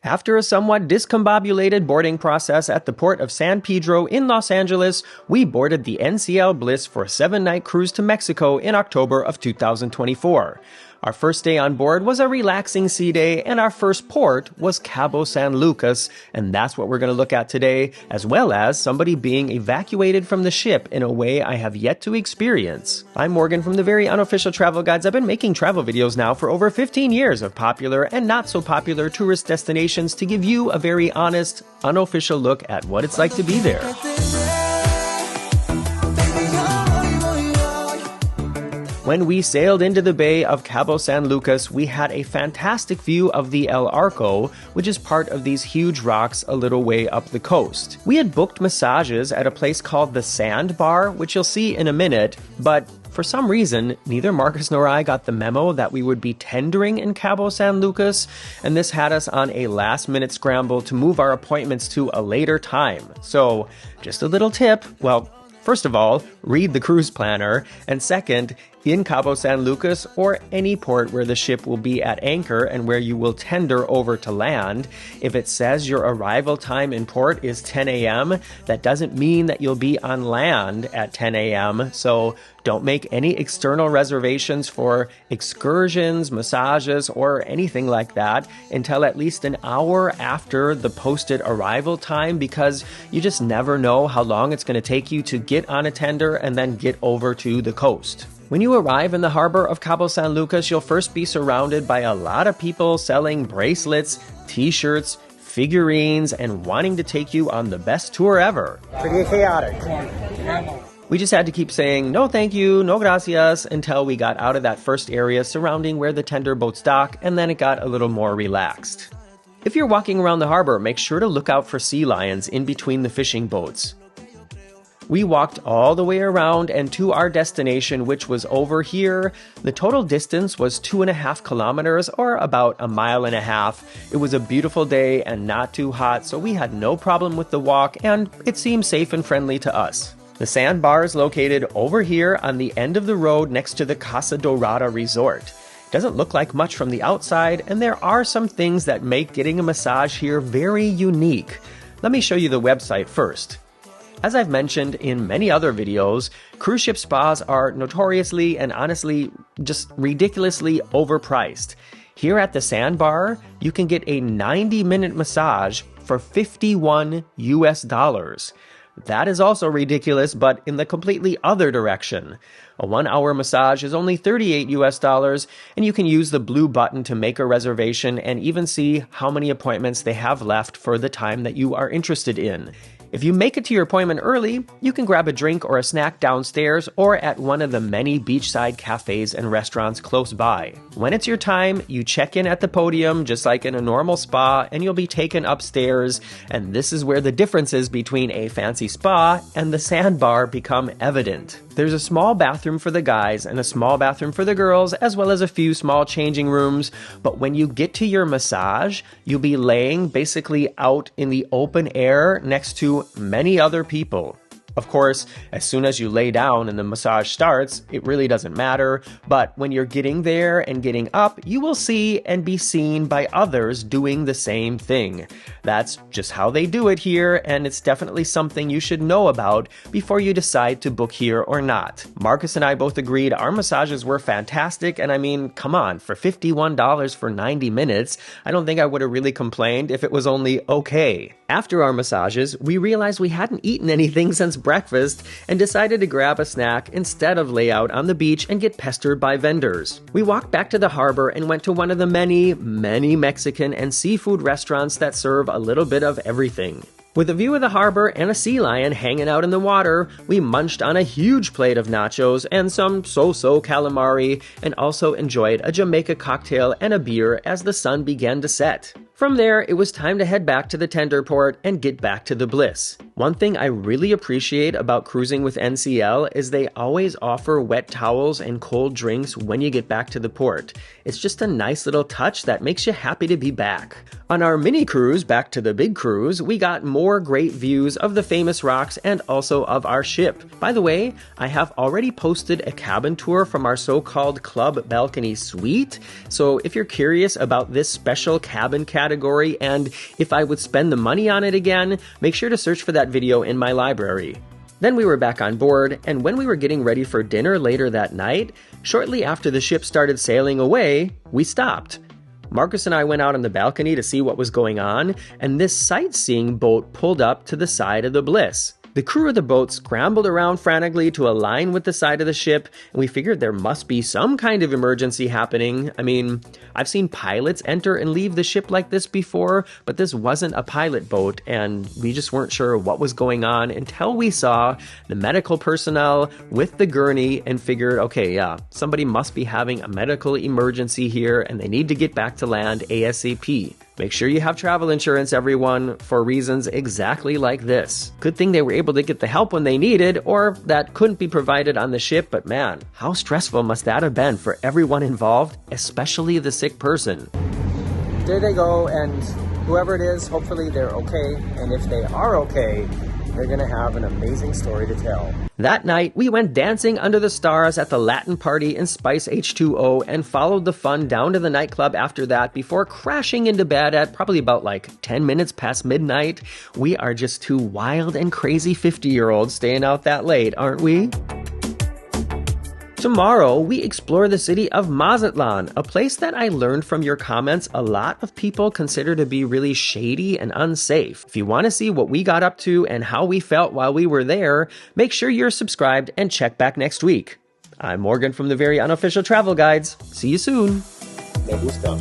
After a somewhat discombobulated boarding process at the port of San Pedro in Los Angeles, we boarded the NCL Bliss for a 7-night cruise to Mexico in October of 2024. Our first day on board was a relaxing sea day, and our first port was Cabo San Lucas, and that's what we're going to look at today, as well as somebody being evacuated from the ship in a way I have yet to experience. I'm Morgan from the Very Unofficial Travel Guides. I've been making travel videos now for over 15 years of popular and not so popular tourist destinations to give you a very honest, unofficial look at what it's like to be there. When we sailed into the bay of Cabo San Lucas, we had a fantastic view of the El Arco, which is part of these huge rocks a little way up the coast. We had booked massages at a place called the Sandbar, which you'll see in a minute, but for some reason, neither Marcus nor I got the memo that we would be tendering in Cabo San Lucas, and this had us on a last-minute scramble to move our appointments to a later time. So, just a little tip, well, first of all, read the cruise planner, and second, in Cabo San Lucas or any port where the ship will be at anchor and where you will tender over to land, if it says your arrival time in port is 10 a.m., that doesn't mean that you'll be on land at 10 a.m., so don't make any external reservations for excursions, massages, or anything like that until at least an hour after the posted arrival time, because you just never know how long it's going to take you to get on a tender and then get over to the coast. When you arrive in the harbor of Cabo San Lucas, you'll first be surrounded by a lot of people selling bracelets, t-shirts, figurines, and wanting to take you on the best tour ever. Pretty chaotic. We just had to keep saying, no thank you, no gracias, until we got out of that first area surrounding where the tender boats dock, and then it got a little more relaxed. If you're walking around the harbor, make sure to look out for sea lions in between the fishing boats. We walked all the way around and to our destination, which was over here. The total distance was 2.5 kilometers, or about 1.5 miles. It was a beautiful day and not too hot, so we had no problem with the walk, and it seemed safe and friendly to us. The Sandbar is located over here on the end of the road next to the Casa Dorada Resort. It doesn't look like much from the outside, and there are some things that make getting a massage here very unique. Let me show you the website first. As I've mentioned in many other videos, cruise ship spas are notoriously and honestly just ridiculously overpriced. Here at the Sandbar, you can get a 90-minute massage for $51 US. That is also ridiculous, but in the completely other direction. A 1-hour massage is only $38 US, and you can use the blue button to make a reservation and even see how many appointments they have left for the time that you are interested in. If you make it to your appointment early, you can grab a drink or a snack downstairs or at one of the many beachside cafes and restaurants close by. When it's your time, you check in at the podium just like in a normal spa, and you'll be taken upstairs, and this is where the differences between a fancy spa and the Sandbar become evident. There's a small bathroom for the guys and a small bathroom for the girls, as well as a few small changing rooms, but when you get to your massage, you'll be laying basically out in the open air next to many other people. Of course, as soon as you lay down and the massage starts, it really doesn't matter, but when you're getting there and getting up, you will see and be seen by others doing the same thing. That's just how they do it here, and it's definitely something you should know about before you decide to book here or not. Marcus and I both agreed our massages were fantastic, and I mean, come on, for $51 for 90 minutes, I don't think I would have really complained if it was only okay. After our massages, we realized we hadn't eaten anything since breakfast and decided to grab a snack instead of lay out on the beach and get pestered by vendors. We walked back to the harbor and went to one of the many Mexican and seafood restaurants that serve a little bit of everything. With a view of the harbor and a sea lion hanging out in the water, we munched on a huge plate of nachos and some so-so calamari, and also enjoyed a Jamaica cocktail and a beer as the sun began to set. From there, it was time to head back to the tender port and get back to the Bliss. One thing I really appreciate about cruising with NCL is they always offer wet towels and cold drinks when you get back to the port. It's just a nice little touch that makes you happy to be back. On our mini cruise back to the big cruise, we got more great views of the famous rocks and also of our ship. By the way, I have already posted a cabin tour from our so-called club balcony suite. So if you're curious about this special cabin category and if I would spend the money on it again, make sure to search for that video in my library. Then we were back on board, and when we were getting ready for dinner later that night, shortly after the ship started sailing away, we stopped. Marcus and I went out on the balcony to see what was going on, and this sightseeing boat pulled up to the side of the Bliss. The crew of the boat scrambled around frantically to align with the side of the ship, and we figured there must be some kind of emergency happening. I mean, I've seen pilots enter and leave the ship like this before, but this wasn't a pilot boat, and we just weren't sure what was going on until we saw the medical personnel with the gurney and figured, okay, yeah, somebody must be having a medical emergency here, and they need to get back to land ASAP. Make sure you have travel insurance, everyone, for reasons exactly like this. Good thing they were able to get the help when they needed, or that couldn't be provided on the ship, but man, how stressful must that have been for everyone involved, especially the sick person. There they go, and whoever it is, hopefully they're okay, and if they are okay, they're gonna have an amazing story to tell. That night, we went dancing under the stars at the Latin party in Spice H2O and followed the fun down to the nightclub after that before crashing into bed at probably about 10 minutes past midnight. We are just two wild and crazy 50-year-olds staying out that late, aren't we? Tomorrow, we explore the city of Mazatlan, a place that I learned from your comments a lot of people consider to be really shady and unsafe. If you want to see what we got up to and how we felt while we were there, make sure you're subscribed and check back next week. I'm Morgan from the Very Unofficial Travel Guides. See you soon. Me gusta.